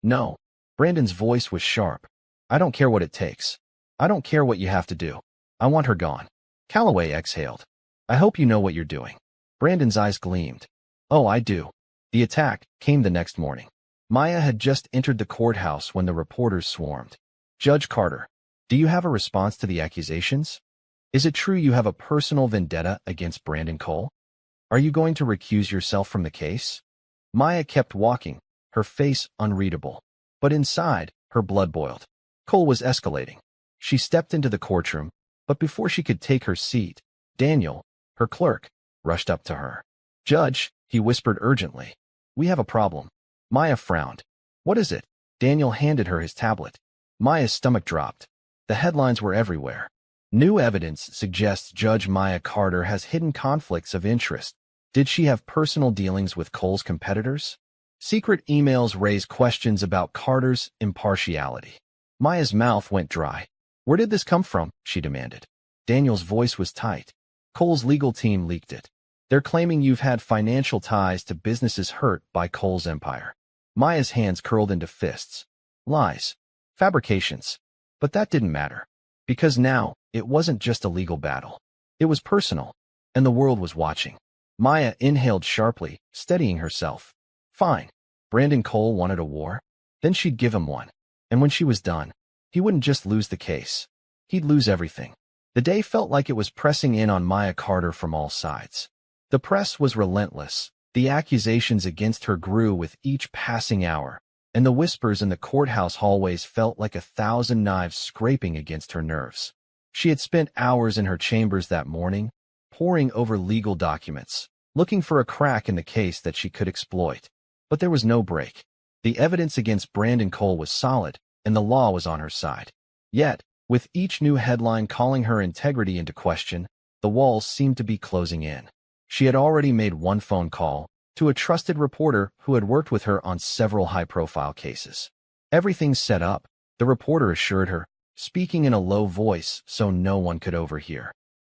No. Brandon's voice was sharp. I don't care what it takes. I don't care what you have to do. I want her gone. Calloway exhaled. I hope you know what you're doing. Brandon's eyes gleamed. Oh, I do. The attack came the next morning. Maya had just entered the courthouse when the reporters swarmed. Judge Carter, do you have a response to the accusations? Is it true you have a personal vendetta against Brandon Cole? Are you going to recuse yourself from the case? Maya kept walking, her face unreadable. But inside, her blood boiled. Cole was escalating. She stepped into the courtroom, but before she could take her seat, Daniel, her clerk, rushed up to her. Judge, he whispered urgently. We have a problem. Maya frowned. What is it? Daniel handed her his tablet. Maya's stomach dropped. The headlines were everywhere. New evidence suggests Judge Maya Carter has hidden conflicts of interest. Did she have personal dealings with Cole's competitors? Secret emails raise questions about Carter's impartiality. Maya's mouth went dry. Where did this come from? She demanded. Daniel's voice was tight. Cole's legal team leaked it. They're claiming you've had financial ties to businesses hurt by Cole's empire. Maya's hands curled into fists. Lies. Fabrications. But that didn't matter. Because now, it wasn't just a legal battle. It was personal. And the world was watching. Maya inhaled sharply, steadying herself. Fine. Brandon Cole wanted a war? Then she'd give him one. And when she was done, he wouldn't just lose the case. He'd lose everything. The day felt like it was pressing in on Maya Carter from all sides. The press was relentless. The accusations against her grew with each passing hour, and the whispers in the courthouse hallways felt like 1,000 knives scraping against her nerves. She had spent hours in her chambers that morning, poring over legal documents, looking for a crack in the case that she could exploit. But there was no break. The evidence against Brandon Cole was solid, and the law was on her side. Yet, with each new headline calling her integrity into question, the walls seemed to be closing in. She had already made one phone call to a trusted reporter who had worked with her on several high-profile cases. Everything's set up, the reporter assured her, speaking in a low voice so no one could overhear.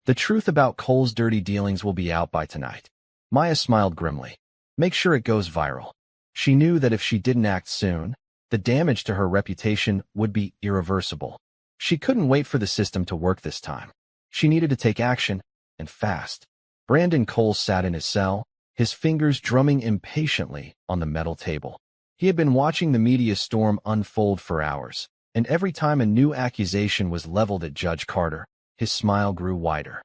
The truth about Cole's dirty dealings will be out by tonight. Maya smiled grimly. Make sure it goes viral. She knew that if she didn't act soon, the damage to her reputation would be irreversible. She couldn't wait for the system to work this time. She needed to take action, and fast. Brandon Cole sat in his cell, his fingers drumming impatiently on the metal table. He had been watching the media storm unfold for hours, and every time a new accusation was leveled at Judge Carter, his smile grew wider.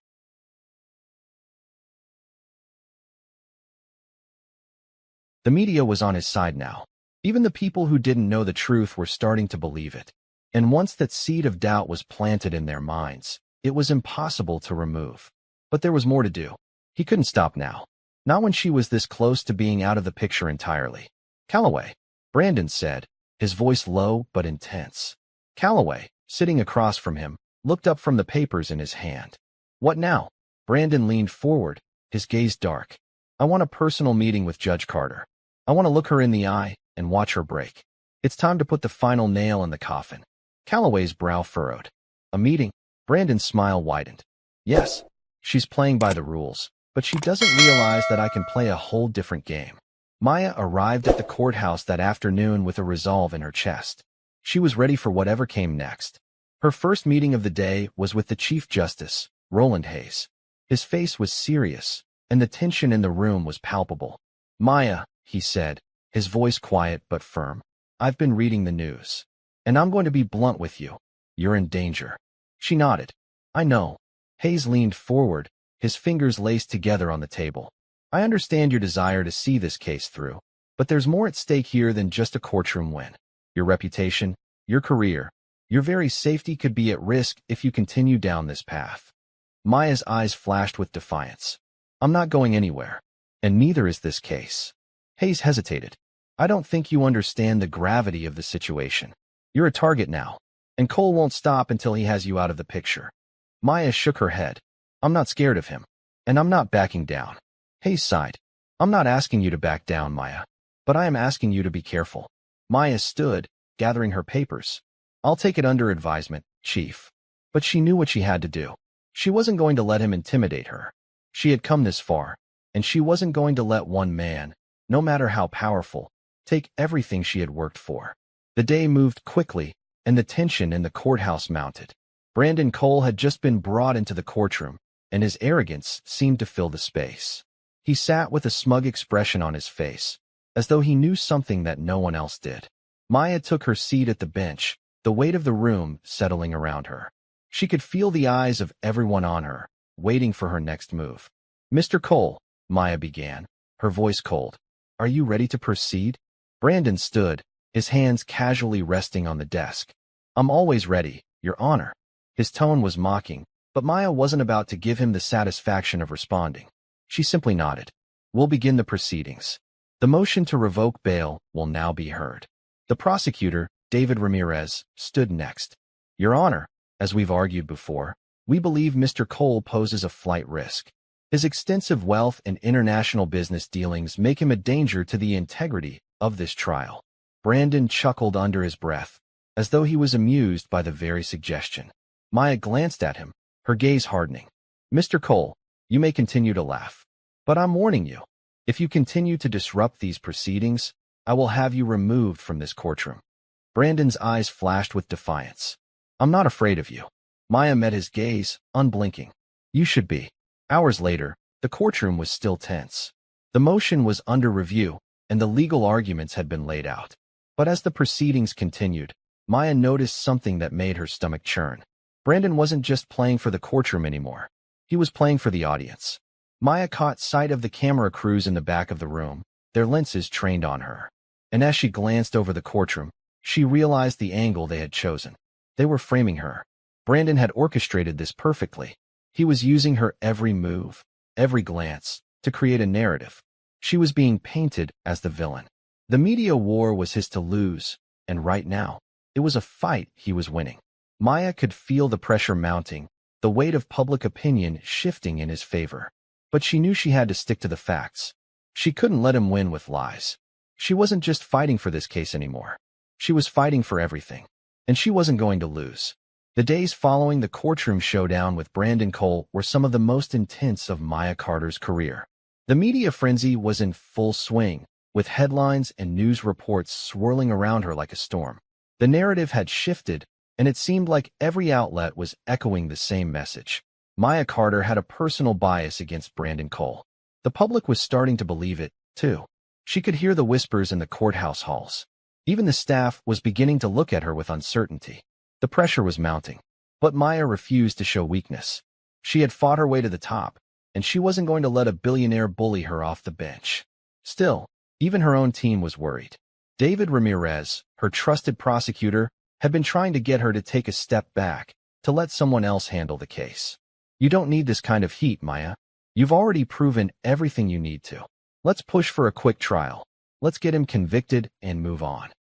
The media was on his side now. Even the people who didn't know the truth were starting to believe it. And once that seed of doubt was planted in their minds, it was impossible to remove. But there was more to do. He couldn't stop now. Not when she was this close to being out of the picture entirely. Calloway, Brandon said, his voice low but intense. Calloway, sitting across from him, looked up from the papers in his hand. What now? Brandon leaned forward, his gaze dark. I want a personal meeting with Judge Carter. I want to look her in the eye and watch her break. It's time to put the final nail in the coffin. Calloway's brow furrowed. A meeting? Brandon's smile widened. Yes, she's playing by the rules, but she doesn't realize that I can play a whole different game. Maya arrived at the courthouse that afternoon with a resolve in her chest. She was ready for whatever came next. Her first meeting of the day was with the Chief Justice, Roland Hayes. His face was serious, and the tension in the room was palpable. Maya, he said, his voice quiet but firm, I've been reading the news. And I'm going to be blunt with you. You're in danger. She nodded. I know. Hayes leaned forward, his fingers laced together on the table. I understand your desire to see this case through, but there's more at stake here than just a courtroom win. Your reputation, your career, your very safety could be at risk if you continue down this path. Maya's eyes flashed with defiance. I'm not going anywhere, and neither is this case. Hayes hesitated. I don't think you understand the gravity of the situation. You're a target now, and Cole won't stop until he has you out of the picture. Maya shook her head. I'm not scared of him, and I'm not backing down. Hayes sighed. I'm not asking you to back down, Maya, but I am asking you to be careful. Maya stood, gathering her papers. I'll take it under advisement, Chief. But she knew what she had to do. She wasn't going to let him intimidate her. She had come this far, and she wasn't going to let one man, no matter how powerful, take everything she had worked for. The day moved quickly, and the tension in the courthouse mounted. Brandon Cole had just been brought into the courtroom, and his arrogance seemed to fill the space. He sat with a smug expression on his face, as though he knew something that no one else did. Maya took her seat at the bench, the weight of the room settling around her. She could feel the eyes of everyone on her, waiting for her next move. "Mr. Cole," Maya began, her voice cold. "Are you ready to proceed?" Brandon stood, his hands casually resting on the desk. "I'm always ready, Your Honor." His tone was mocking, but Maya wasn't about to give him the satisfaction of responding. She simply nodded. "We'll begin the proceedings. The motion to revoke bail will now be heard." The prosecutor, David Ramirez, stood next. "Your Honor, as we've argued before, we believe Mr. Cole poses a flight risk. His extensive wealth and international business dealings make him a danger to the integrity of this trial." Brandon chuckled under his breath, as though he was amused by the very suggestion. Maya glanced at him, her gaze hardening. "Mr. Cole, you may continue to laugh. But I'm warning you. If you continue to disrupt these proceedings, I will have you removed from this courtroom." Brandon's eyes flashed with defiance. "I'm not afraid of you." Maya met his gaze, unblinking. "You should be." Hours later, the courtroom was still tense. The motion was under review, and the legal arguments had been laid out. But as the proceedings continued, Maya noticed something that made her stomach churn. Brandon wasn't just playing for the courtroom anymore. He was playing for the audience. Maya caught sight of the camera crews in the back of the room, their lenses trained on her. And as she glanced over the courtroom, she realized the angle they had chosen. They were framing her. Brandon had orchestrated this perfectly. He was using her every move, every glance, to create a narrative. She was being painted as the villain. The media war was his to lose, and right now, it was a fight he was winning. Maya could feel the pressure mounting, the weight of public opinion shifting in his favor. But she knew she had to stick to the facts. She couldn't let him win with lies. She wasn't just fighting for this case anymore. She was fighting for everything. And she wasn't going to lose. The days following the courtroom showdown with Brandon Cole were some of the most intense of Maya Carter's career. The media frenzy was in full swing, with headlines and news reports swirling around her like a storm. The narrative had shifted, and it seemed like every outlet was echoing the same message. Maya Carter had a personal bias against Brandon Cole. The public was starting to believe it, too. She could hear the whispers in the courthouse halls. Even the staff was beginning to look at her with uncertainty. The pressure was mounting. But Maya refused to show weakness. She had fought her way to the top, and she wasn't going to let a billionaire bully her off the bench. Still, even her own team was worried. David Ramirez, her trusted prosecutor, had been trying to get her to take a step back, to let someone else handle the case. "You don't need this kind of heat, Maya. You've already proven everything you need to. Let's push for a quick trial. Let's get him convicted and move on."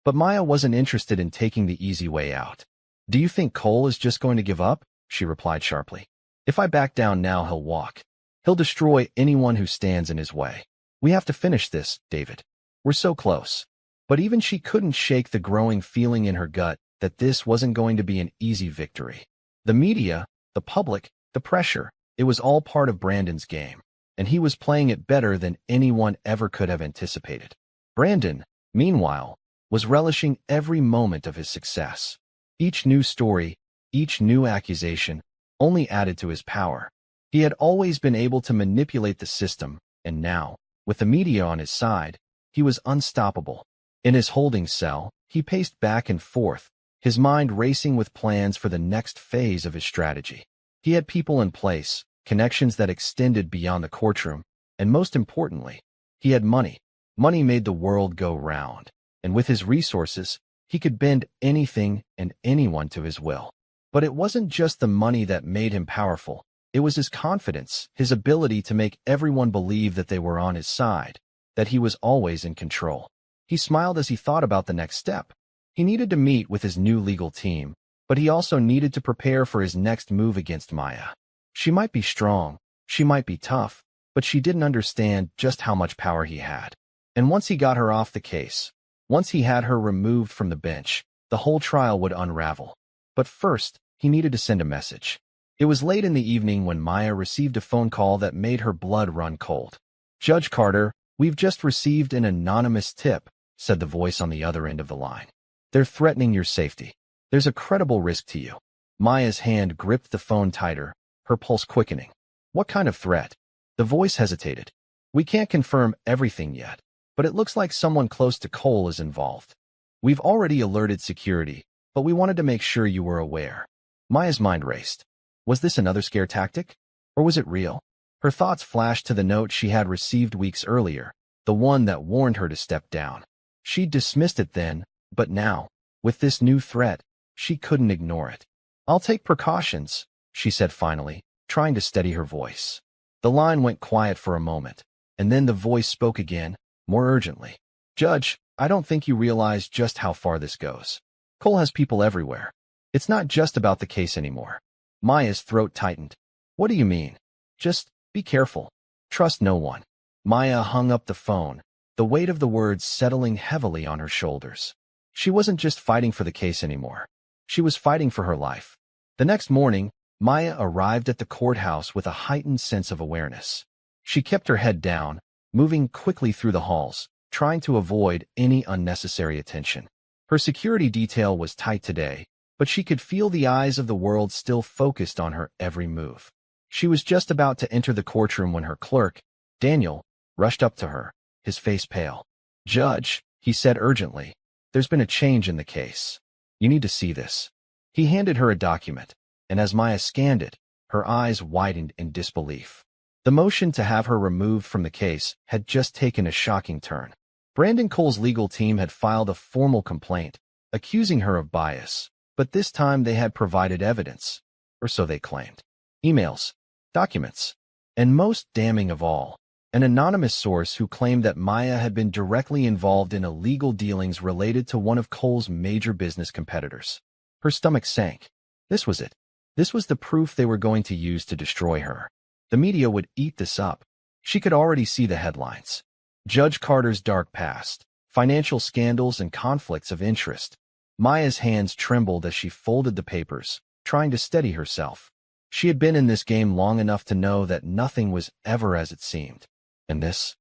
But Maya wasn't interested in taking the easy way out. "Do you think Cole is just going to give up?" she replied sharply. "If I back down now, he'll walk. He'll destroy anyone who stands in his way. We have to finish this, David. We're so close." But even she couldn't shake the growing feeling in her gut that this wasn't going to be an easy victory. The media, the public, the pressure, it was all part of Brandon's game, and he was playing it better than anyone ever could have anticipated. Brandon, meanwhile, was relishing every moment of his success. Each new story, each new accusation, only added to his power. He had always been able to manipulate the system, and now, with the media on his side, he was unstoppable. In his holding cell, he paced back and forth, his mind racing with plans for the next phase of his strategy. He had people in place, connections that extended beyond the courtroom, and most importantly, he had money. Money made the world go round, and with his resources, he could bend anything and anyone to his will. But it wasn't just the money that made him powerful. It was his confidence, his ability to make everyone believe that they were on his side, that he was always in control. He smiled as he thought about the next step. He needed to meet with his new legal team, but he also needed to prepare for his next move against Maya. She might be strong, she might be tough, but she didn't understand just how much power he had. And once he got her off the case, once he had her removed from the bench, the whole trial would unravel. But first, he needed to send a message. It was late in the evening when Maya received a phone call that made her blood run cold. "Judge Carter, we've just received an anonymous tip," said the voice on the other end of the line. "They're threatening your safety. There's a credible risk to you." Maya's hand gripped the phone tighter, her pulse quickening. "What kind of threat?" The voice hesitated. "We can't confirm everything yet, but it looks like someone close to Cole is involved. We've already alerted security, but we wanted to make sure you were aware." Maya's mind raced. Was this another scare tactic? Or was it real? Her thoughts flashed to the note she had received weeks earlier, the one that warned her to step down. She'd dismissed it then, but now, with this new threat, she couldn't ignore it. "I'll take precautions," she said finally, trying to steady her voice. The line went quiet for a moment, and then the voice spoke again, more urgently. "Judge, I don't think you realize just how far this goes. Cole has people everywhere. It's not just about the case anymore." Maya's throat tightened. "What do you mean?" "Just be careful. Trust no one." Maya hung up the phone, the weight of the words settling heavily on her shoulders. She wasn't just fighting for the case anymore. She was fighting for her life. The next morning, Maya arrived at the courthouse with a heightened sense of awareness. She kept her head down, moving quickly through the halls, trying to avoid any unnecessary attention. Her security detail was tight today, but she could feel the eyes of the world still focused on her every move. She was just about to enter the courtroom when her clerk, Daniel, rushed up to her, his face pale. "Judge," he said urgently, "there's been a change in the case. You need to see this." He handed her a document, and as Maya scanned it, her eyes widened in disbelief. The motion to have her removed from the case had just taken a shocking turn. Brandon Cole's legal team had filed a formal complaint, accusing her of bias, but this time they had provided evidence, or so they claimed. Emails, documents, and most damning of all, an anonymous source who claimed that Maya had been directly involved in illegal dealings related to one of Cole's major business competitors. Her stomach sank. This was it. This was the proof they were going to use to destroy her. The media would eat this up. She could already see the headlines. Judge Carter's dark past, financial scandals and conflicts of interest. Maya's hands trembled as she folded the papers, trying to steady herself. She had been in this game long enough to know that nothing was ever as it seemed. And this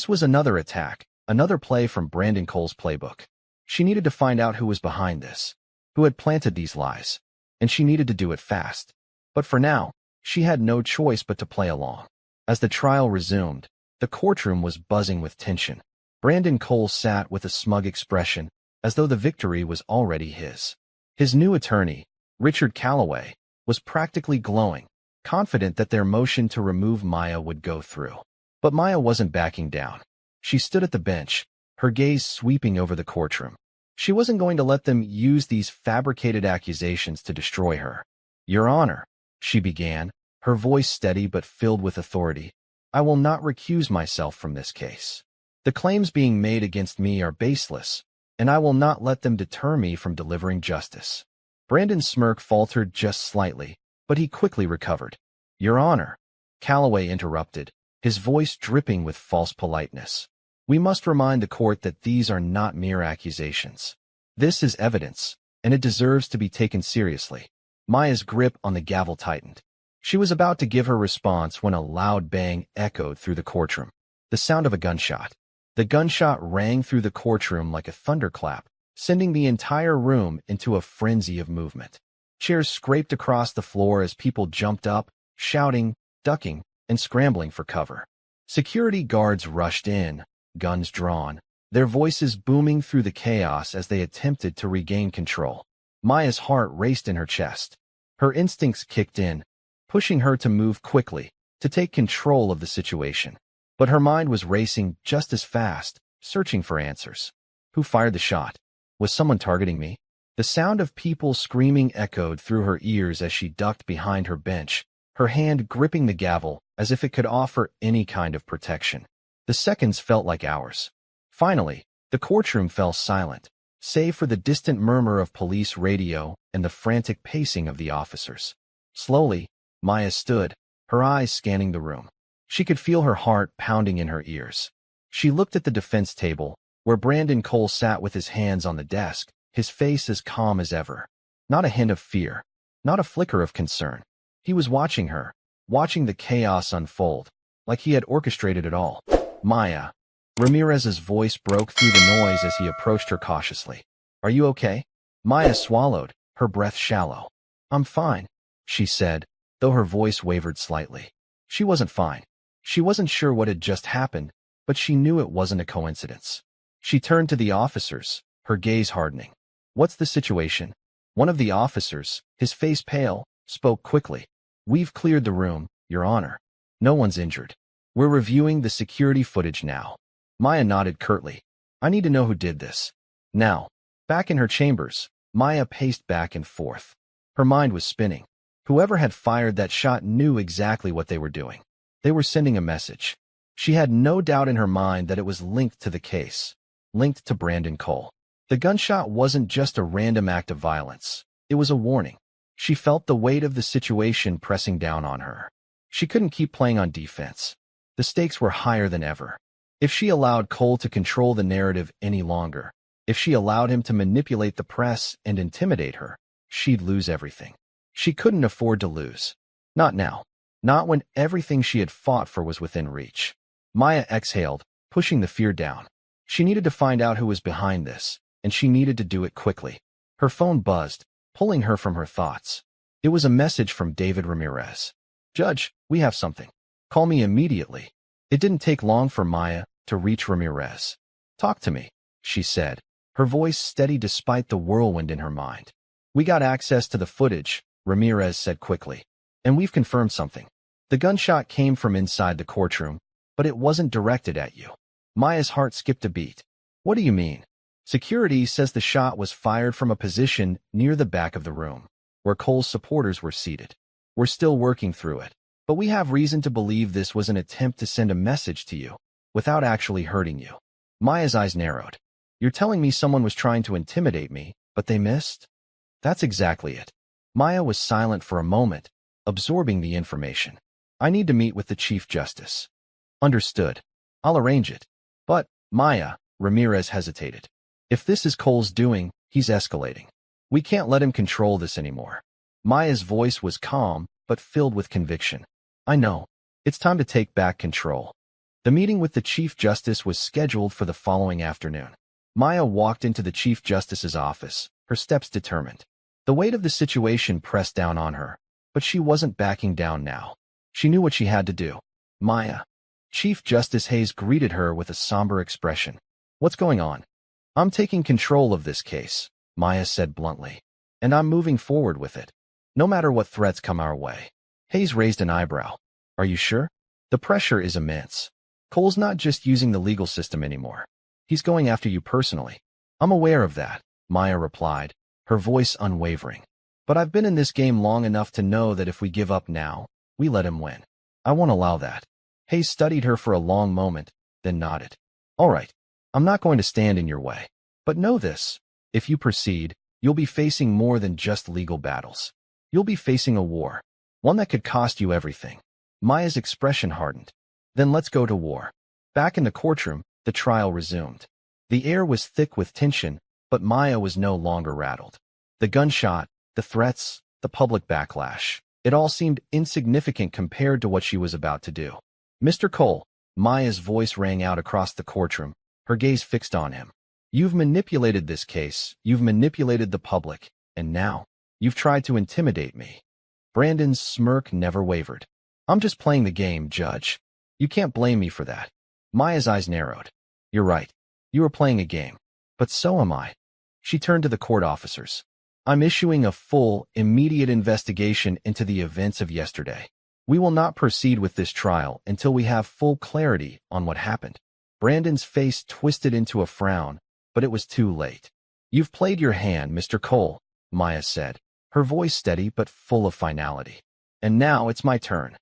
was another attack, another play from Brandon Cole's playbook. She needed to find out who was behind this, who had planted these lies, and she needed to do it fast. But for now, she had no choice but to play along. As the trial resumed, the courtroom was buzzing with tension. Brandon Cole sat with a smug expression, as though the victory was already his. His new attorney, Richard Calloway, was practically glowing, confident that their motion to remove Maya would go through. But Maya wasn't backing down. She stood at the bench, her gaze sweeping over the courtroom. She wasn't going to let them use these fabricated accusations to destroy her. "Your Honor," she began, her voice steady but filled with authority, "I will not recuse myself from this case. The claims being made against me are baseless, and I will not let them deter me from delivering justice." Brandon's smirk faltered just slightly, but he quickly recovered. "Your Honor," Calloway interrupted, his voice dripping with false politeness. "We must remind the court that these are not mere accusations. This is evidence, and it deserves to be taken seriously." Maya's grip on the gavel tightened. She was about to give her response when a loud bang echoed through the courtroom. The sound of a gunshot. The gunshot rang through the courtroom like a thunderclap, sending the entire room into a frenzy of movement. Chairs scraped across the floor as people jumped up, shouting, ducking, and scrambling for cover. Security guards rushed in, guns drawn, their voices booming through the chaos as they attempted to regain control. Maya's heart raced in her chest. Her instincts kicked in, pushing her to move quickly, to take control of the situation. But her mind was racing just as fast, searching for answers. Who fired the shot? Was someone targeting me? The sound of people screaming echoed through her ears as she ducked behind her bench, her hand gripping the gavel as if it could offer any kind of protection. The seconds felt like hours. Finally, the courtroom fell silent, save for the distant murmur of police radio and the frantic pacing of the officers. Slowly, Maya stood, her eyes scanning the room. She could feel her heart pounding in her ears. She looked at the defense table, where Brandon Cole sat with his hands on the desk, his face as calm as ever. Not a hint of fear, not a flicker of concern. He was watching her, watching the chaos unfold, like he had orchestrated it all. Maya. Ramirez's voice broke through the noise as he approached her cautiously. Are you okay? Maya swallowed, her breath shallow. I'm fine, she said, though her voice wavered slightly. She wasn't fine. She wasn't sure what had just happened, but she knew it wasn't a coincidence. She turned to the officers, her gaze hardening. What's the situation? One of the officers, his face pale, spoke quickly. We've cleared the room, Your Honor. No one's injured. We're reviewing the security footage now. Maya nodded curtly. I need to know who did this. Now. Back in her chambers, Maya paced back and forth. Her mind was spinning. Whoever had fired that shot knew exactly what they were doing. They were sending a message. She had no doubt in her mind that it was linked to the case, linked to Brandon Cole. The gunshot wasn't just a random act of violence. It was a warning. She felt the weight of the situation pressing down on her. She couldn't keep playing on defense. The stakes were higher than ever. If she allowed Cole to control the narrative any longer, if she allowed him to manipulate the press and intimidate her, she'd lose everything. She couldn't afford to lose. Not now. Not when everything she had fought for was within reach. Maya exhaled, pushing the fear down. She needed to find out who was behind this, and she needed to do it quickly. Her phone buzzed, pulling her from her thoughts. It was a message from David Ramirez. Judge, we have something. Call me immediately. It didn't take long for Maya to reach Ramirez. Talk to me, she said, her voice steady despite the whirlwind in her mind. We got access to the footage, Ramirez said quickly. And we've confirmed something. The gunshot came from inside the courtroom, but it wasn't directed at you. Maya's heart skipped a beat. What do you mean? Security says the shot was fired from a position near the back of the room, where Cole's supporters were seated. We're still working through it, but we have reason to believe this was an attempt to send a message to you, without actually hurting you. Maya's eyes narrowed. You're telling me someone was trying to intimidate me, but they missed? That's exactly it. Maya was silent for a moment, absorbing the information. I need to meet with the Chief Justice. Understood. I'll arrange it. But, Maya, Ramirez hesitated. If this is Cole's doing, he's escalating. We can't let him control this anymore. Maya's voice was calm, but filled with conviction. I know. It's time to take back control. The meeting with the Chief Justice was scheduled for the following afternoon. Maya walked into the Chief Justice's office, her steps determined. The weight of the situation pressed down on her, but she wasn't backing down now. She knew what she had to do. Maya. Chief Justice Hayes greeted her with a somber expression. What's going on? I'm taking control of this case, Maya said bluntly. And I'm moving forward with it, no matter what threats come our way. Hayes raised an eyebrow. Are you sure? The pressure is immense. Cole's not just using the legal system anymore. He's going after you personally. I'm aware of that, Maya replied, her voice unwavering. But I've been in this game long enough to know that if we give up now, we let him win. I won't allow that. Hayes studied her for a long moment, then nodded. All right, I'm not going to stand in your way. But know this, if you proceed, you'll be facing more than just legal battles. You'll be facing a war, one that could cost you everything. Maya's expression hardened. Then let's go to war. Back in the courtroom, the trial resumed. The air was thick with tension, but Maya was no longer rattled. The gunshot, the threats, the public backlash, it all seemed insignificant compared to what she was about to do. Mr. Cole, Maya's voice rang out across the courtroom, her gaze fixed on him. You've manipulated this case, you've manipulated the public, and now, you've tried to intimidate me. Brandon's smirk never wavered. I'm just playing the game, Judge. You can't blame me for that. Maya's eyes narrowed. You're right. You are playing a game. But so am I. She turned to the court officers. I'm issuing a full, immediate investigation into the events of yesterday. We will not proceed with this trial until we have full clarity on what happened. Brandon's face twisted into a frown, but it was too late. You've played your hand, Mr. Cole, Maya said, her voice steady but full of finality. And now it's my turn.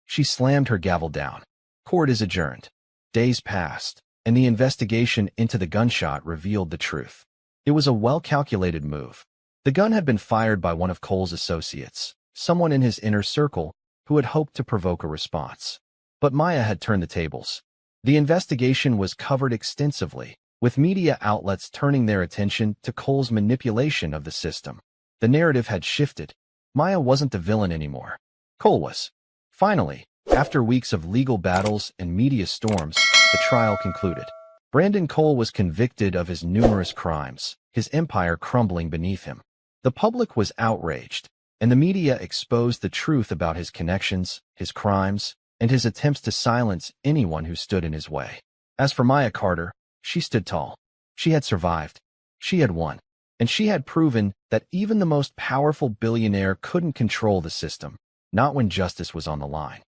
She slammed her gavel down. Court is adjourned. Days passed, and the investigation into the gunshot revealed the truth. It was a well-calculated move. The gun had been fired by one of Cole's associates, someone in his inner circle who had hoped to provoke a response. But Maya had turned the tables. The investigation was covered extensively, with media outlets turning their attention to Cole's manipulation of the system. The narrative had shifted. Maya wasn't the villain anymore. Cole was. Finally, after weeks of legal battles and media storms, the trial concluded. Brandon Cole was convicted of his numerous crimes, his empire crumbling beneath him. The public was outraged, and the media exposed the truth about his connections, his crimes, and his attempts to silence anyone who stood in his way. As for Maya Carter, she stood tall. She had survived. She had won. And she had proven that even the most powerful billionaire couldn't control the system, not when justice was on the line.